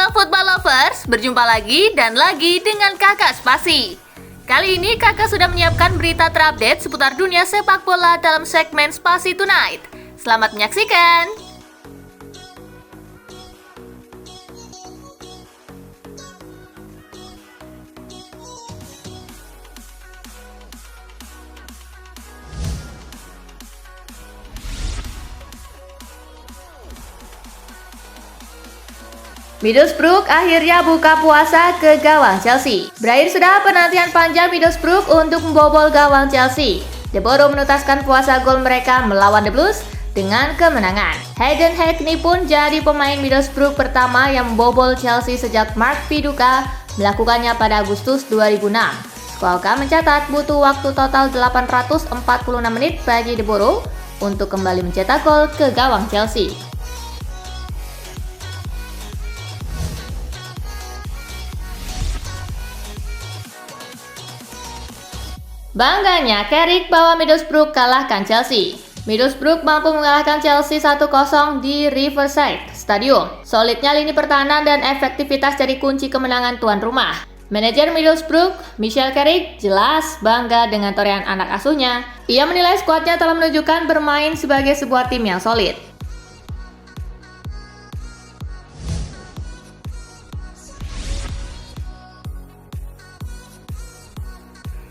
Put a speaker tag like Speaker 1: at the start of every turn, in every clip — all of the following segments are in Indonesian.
Speaker 1: Halo football lovers, berjumpa lagi dan lagi dengan Kakak Spasi. Kali ini Kakak sudah menyiapkan berita terupdate seputar dunia sepak bola dalam segmen Spasi Tonight. Selamat menyaksikan. Middlesbrough akhirnya buka puasa ke gawang Chelsea. Berakhir sudah penantian panjang Middlesbrough untuk membobol gawang Chelsea. The Borough menutaskan puasa gol mereka melawan The Blues dengan kemenangan. Hayden Hackney pun jadi pemain Middlesbrough pertama yang membobol Chelsea sejak Mark Viduka melakukannya pada Agustus 2006. Squawka mencatat butuh waktu total 846 menit bagi The Borough untuk kembali mencetak gol ke gawang Chelsea. Bangganya Carrick bahwa Middlesbrough kalahkan Chelsea. Middlesbrough mampu mengalahkan Chelsea 1-0 di Riverside Stadium. Solidnya lini pertahanan dan efektivitas jadi kunci kemenangan tuan rumah. Manajer Middlesbrough, Michael Carrick, jelas bangga dengan torehan anak asuhnya. Ia menilai skuadnya telah menunjukkan bermain sebagai sebuah tim yang solid.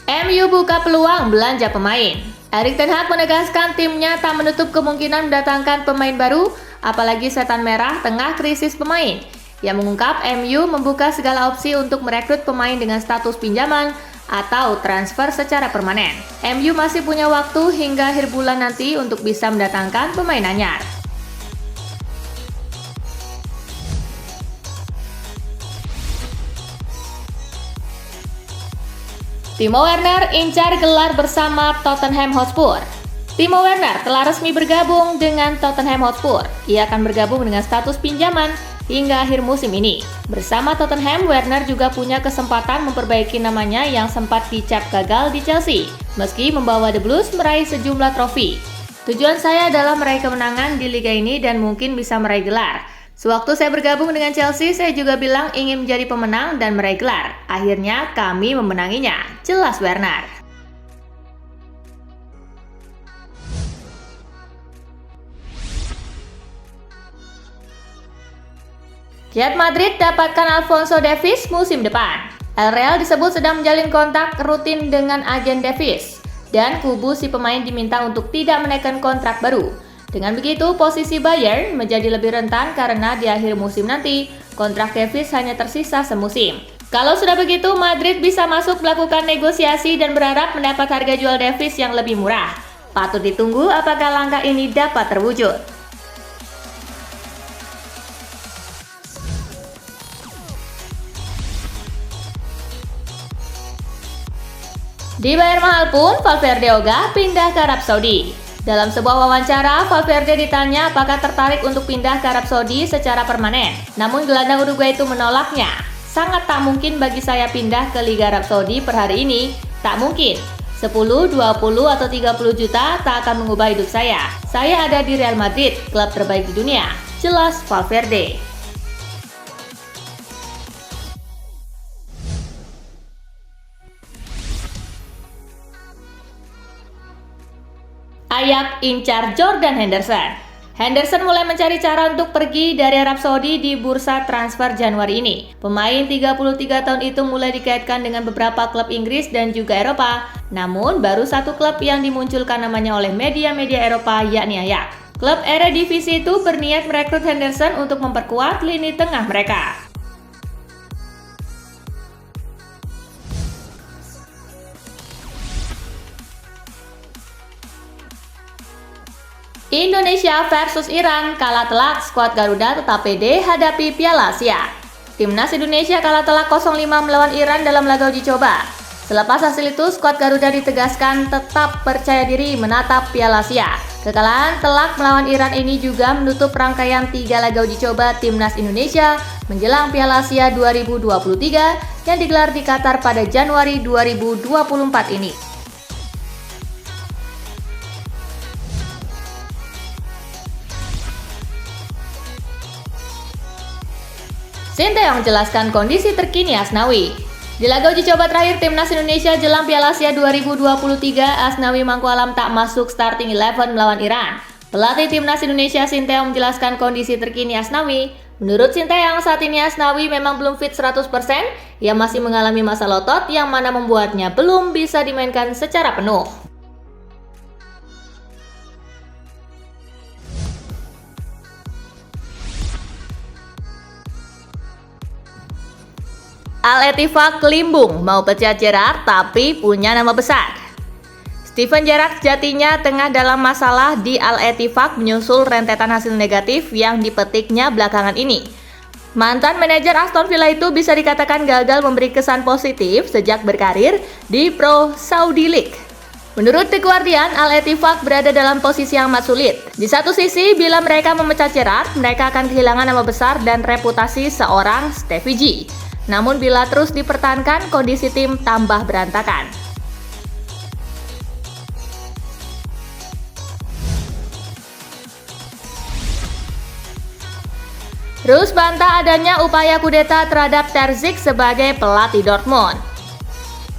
Speaker 1: MU buka peluang belanja pemain. Erik ten Hag menegaskan timnya tak menutup kemungkinan mendatangkan pemain baru, apalagi setan merah tengah krisis pemain. Ia mengungkap MU membuka segala opsi untuk merekrut pemain dengan status pinjaman atau transfer secara permanen. MU masih punya waktu hingga akhir bulan nanti untuk bisa mendatangkan pemain anyar. Timo Werner incar gelar bersama Tottenham Hotspur. Timo Werner telah resmi bergabung dengan Tottenham Hotspur. Ia akan bergabung dengan status pinjaman hingga akhir musim ini. Bersama Tottenham, Werner juga punya kesempatan memperbaiki namanya yang sempat dicap gagal di Chelsea, meski membawa The Blues meraih sejumlah trofi. Tujuan saya adalah meraih kemenangan di liga ini dan mungkin bisa meraih gelar. Sewaktu saya bergabung dengan Chelsea, saya juga bilang ingin menjadi pemenang dan meraih gelar. Akhirnya kami memenanginya, jelas Werner. Real Madrid dapatkan Alphonso Davies musim depan. El Real disebut sedang menjalin kontak rutin dengan agen Davies, dan kubu si pemain diminta untuk tidak menaikkan kontrak baru. Dengan begitu, posisi Bayern menjadi lebih rentan karena di akhir musim nanti, kontrak Davies hanya tersisa semusim. Kalau sudah begitu, Madrid bisa masuk melakukan negosiasi dan berharap mendapat harga jual Davies yang lebih murah. Patut ditunggu apakah langkah ini dapat terwujud. Dibayar mahal pun, Valverde ogah pindah ke Arab Saudi. Dalam sebuah wawancara, Valverde ditanya apakah tertarik untuk pindah ke Arab Saudi secara permanen. Namun gelandang Uruguay itu menolaknya. Sangat tak mungkin bagi saya pindah ke Liga Arab Saudi per hari ini. Tak mungkin. 10, 20, atau 30 juta tak akan mengubah hidup saya. Saya ada di Real Madrid, klub terbaik di dunia. Jelas Valverde. Ajax incar Jordan Henderson. Henderson mulai mencari cara untuk pergi dari Arab Saudi di bursa transfer Januari ini. Pemain 33 tahun itu mulai dikaitkan dengan beberapa klub Inggris dan juga Eropa. Namun baru satu klub yang dimunculkan namanya oleh media-media Eropa, yakni Ajax. Klub Eredivisie itu berniat merekrut Henderson untuk memperkuat lini tengah mereka. Indonesia versus Iran, kalah telak, skuad Garuda tetap pede hadapi Piala Asia. Timnas Indonesia kalah telak 0-5 melawan Iran dalam laga uji coba. Selepas hasil itu, skuad Garuda ditegaskan tetap percaya diri menatap Piala Asia. Kekalahan telak melawan Iran ini juga menutup rangkaian 3 laga uji coba Timnas Indonesia menjelang Piala Asia 2023 yang digelar di Qatar pada Januari 2024 ini. Sinteyong menjelaskan kondisi terkini Asnawi. Di laga uji coba terakhir Timnas Indonesia jelang Piala Asia 2023, Asnawi Mangkualam tak masuk starting 11 melawan Iran. Pelatih Timnas Indonesia Sinteyong menjelaskan kondisi terkini Asnawi. Menurut Sinteyong, saat ini Asnawi memang belum fit 100%, ia masih mengalami masalah otot yang mana membuatnya belum bisa dimainkan secara penuh. Al-Ettifaq Limbung mau pecat Gerrard tapi punya nama besar. Steven Gerrard sejatinya tengah dalam masalah di Al-Ettifaq menyusul rentetan hasil negatif yang dipetiknya belakangan ini. Mantan manajer Aston Villa itu bisa dikatakan gagal memberi kesan positif sejak berkarir di Pro Saudi League. Menurut The Guardian, Al-Ettifaq berada dalam posisi yang amat sulit. Di satu sisi, bila mereka memecat Gerrard, mereka akan kehilangan nama besar dan reputasi seorang Stevie G. Namun bila terus dipertahankan, kondisi tim tambah berantakan. Rus bantah adanya upaya kudeta terhadap Ter Ziek sebagai pelatih Dortmund.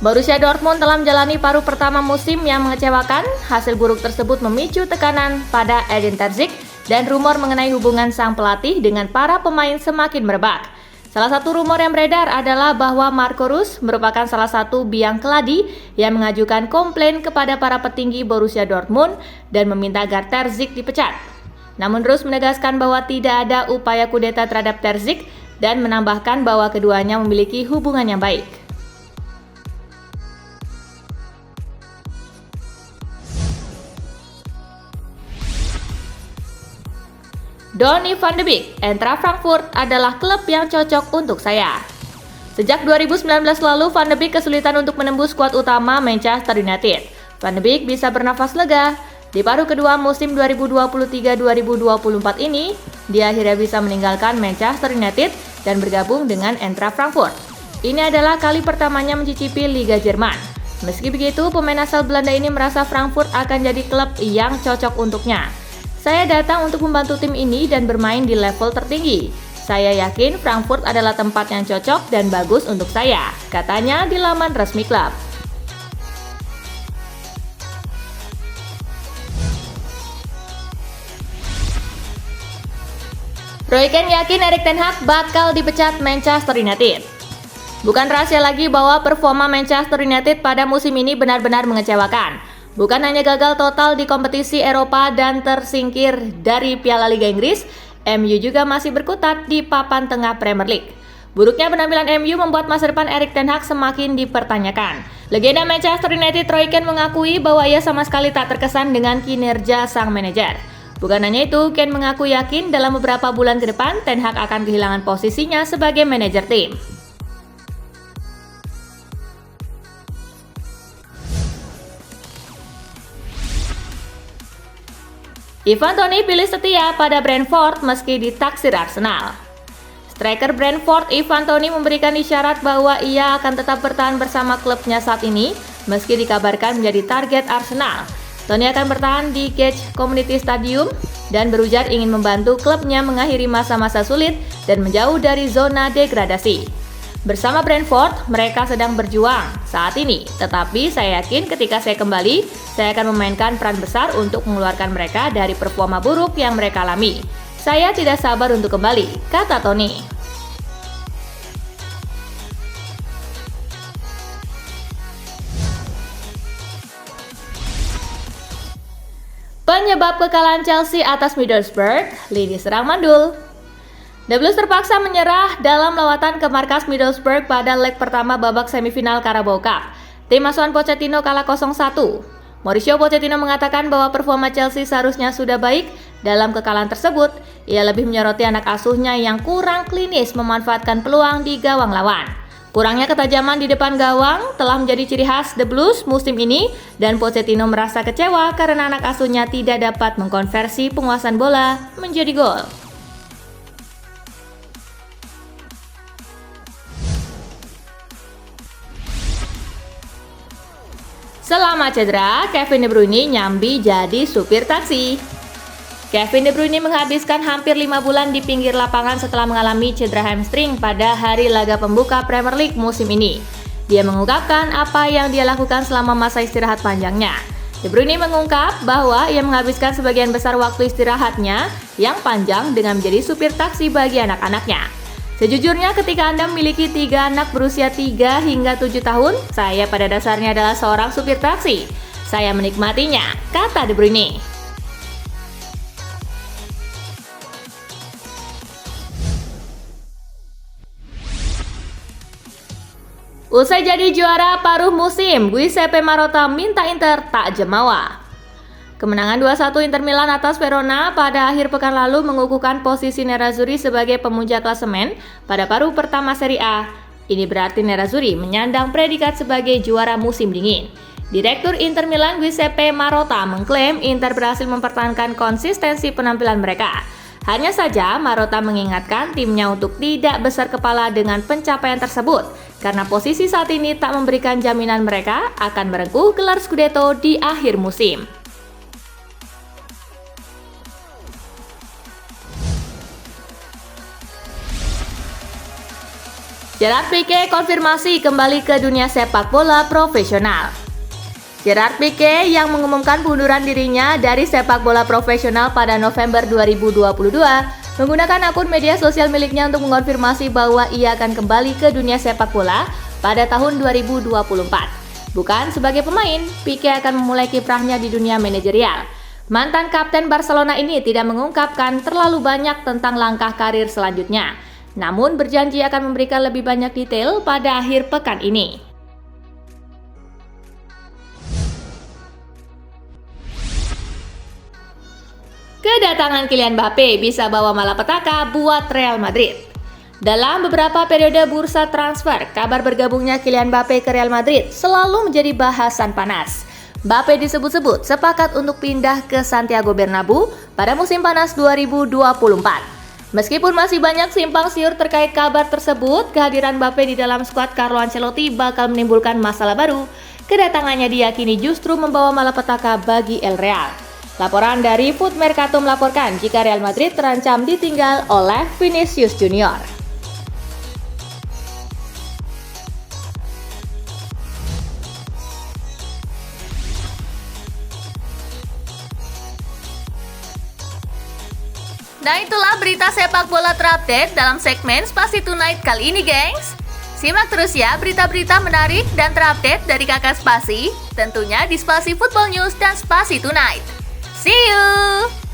Speaker 1: Borussia Dortmund telah menjalani paruh pertama musim yang mengecewakan. Hasil buruk tersebut memicu tekanan pada Edin Terzic dan rumor mengenai hubungan sang pelatih dengan para pemain semakin merebak. Salah satu rumor yang beredar adalah bahwa Marco Rus merupakan salah satu biang keladi yang mengajukan komplain kepada para petinggi Borussia Dortmund dan meminta agar Ter Ziek dipecat. Namun Rus menegaskan bahwa tidak ada upaya kudeta terhadap Ter Ziek dan menambahkan bahwa keduanya memiliki hubungan yang baik. Donny van de Beek, Eintracht Frankfurt adalah klub yang cocok untuk saya. Sejak 2019 lalu, Van de Beek kesulitan untuk menembus skuad utama Manchester United. Van de Beek bisa bernafas lega. Di paruh kedua musim 2023-2024 ini, dia akhirnya bisa meninggalkan Manchester United dan bergabung dengan Eintracht Frankfurt. Ini adalah kali pertamanya mencicipi Liga Jerman. Meski begitu, pemain asal Belanda ini merasa Frankfurt akan jadi klub yang cocok untuknya. Saya datang untuk membantu tim ini dan bermain di level tertinggi. Saya yakin Frankfurt adalah tempat yang cocok dan bagus untuk saya, katanya di laman resmi klub. Roy Keane yakin Erik ten Hag bakal dipecat Manchester United. Bukan rahasia lagi bahwa performa Manchester United pada musim ini benar-benar mengecewakan. Bukan hanya gagal total di kompetisi Eropa dan tersingkir dari Piala Liga Inggris, MU juga masih berkutat di papan tengah Premier League. Buruknya penampilan MU membuat masa depan Erik ten Hag semakin dipertanyakan. Legenda Manchester United Roy Keane mengakui bahwa ia sama sekali tak terkesan dengan kinerja sang manajer. Bukan hanya itu, Keane mengaku yakin dalam beberapa bulan ke depan Ten Hag akan kehilangan posisinya sebagai manajer tim. Ivan Toney pilih setia pada Brentford meski ditaksir Arsenal. Striker Brentford Ivan Toney memberikan isyarat bahwa ia akan tetap bertahan bersama klubnya saat ini meski dikabarkan menjadi target Arsenal. Toney akan bertahan di Cage Community Stadium dan berujar ingin membantu klubnya mengakhiri masa-masa sulit dan menjauh dari zona degradasi. Bersama Brentford, mereka sedang berjuang saat ini, tetapi saya yakin ketika saya kembali, saya akan memainkan peran besar untuk mengeluarkan mereka dari performa buruk yang mereka alami. Saya tidak sabar untuk kembali, kata Toney. Penyebab kekalahan Chelsea atas Middlesbrough, lini serang mandul. The Blues terpaksa menyerah dalam lawatan ke markas Middlesbrough pada leg pertama babak semifinal Carabao Cup. Tim asuhan Pochettino kalah 0-1. Mauricio Pochettino mengatakan bahwa performa Chelsea seharusnya sudah baik dalam kekalahan tersebut. Ia lebih menyoroti anak asuhnya yang kurang klinis memanfaatkan peluang di gawang lawan. Kurangnya ketajaman di depan gawang telah menjadi ciri khas The Blues musim ini dan Pochettino merasa kecewa karena anak asuhnya tidak dapat mengkonversi penguasaan bola menjadi gol. Selama cedera, Kevin De Bruyne nyambi jadi supir taksi. Kevin De Bruyne menghabiskan hampir 5 bulan di pinggir lapangan setelah mengalami cedera hamstring pada hari laga pembuka Premier League musim ini. Dia mengungkapkan apa yang dia lakukan selama masa istirahat panjangnya. De Bruyne mengungkap bahwa ia menghabiskan sebagian besar waktu istirahatnya yang panjang dengan menjadi supir taksi bagi anak-anaknya. Sejujurnya ketika Anda memiliki 3 anak berusia 3 hingga 7 tahun, saya pada dasarnya adalah seorang supir taksi. Saya menikmatinya, kata De Bruyne. Usai jadi juara paruh musim, Giuseppe Marotta minta Inter tak jemawa. Kemenangan 2-1 Inter Milan atas Verona pada akhir pekan lalu mengukuhkan posisi Nerazzurri sebagai pemuncak klasemen pada paruh pertama Serie A. Ini berarti Nerazzurri menyandang predikat sebagai juara musim dingin. Direktur Inter Milan Giuseppe Marotta mengklaim Inter berhasil mempertahankan konsistensi penampilan mereka. Hanya saja Marotta mengingatkan timnya untuk tidak besar kepala dengan pencapaian tersebut, karena posisi saat ini tak memberikan jaminan mereka akan merengkuh gelar Scudetto di akhir musim. Gerard Pique konfirmasi kembali ke dunia sepak bola profesional. Gerard Pique yang mengumumkan pengunduran dirinya dari sepak bola profesional pada November 2022 menggunakan akun media sosial miliknya untuk mengonfirmasi bahwa ia akan kembali ke dunia sepak bola pada tahun 2024. Bukan sebagai pemain, Pique akan memulai kiprahnya di dunia manajerial. Mantan kapten Barcelona ini tidak mengungkapkan terlalu banyak tentang langkah karir selanjutnya, namun berjanji akan memberikan lebih banyak detail pada akhir pekan ini. Kedatangan Kylian Mbappe bisa bawa malapetaka buat Real Madrid. Dalam beberapa periode bursa transfer, kabar bergabungnya Kylian Mbappe ke Real Madrid selalu menjadi bahasan panas. Mbappe disebut-sebut sepakat untuk pindah ke Santiago Bernabeu pada musim panas 2024. Meskipun masih banyak simpang siur terkait kabar tersebut, kehadiran Mbappe di dalam skuad Carlo Ancelotti bakal menimbulkan masalah baru. Kedatangannya diyakini justru membawa malapetaka bagi El Real. Laporan dari Foot Mercato melaporkan jika Real Madrid terancam ditinggal oleh Vinicius Junior. Nah, itulah berita sepak bola terupdate dalam segmen Spasi Tonight kali ini, gengs. Simak terus ya berita-berita menarik dan terupdate dari Kakak Spasi, tentunya di Spasi Football News dan Spasi Tonight. See you!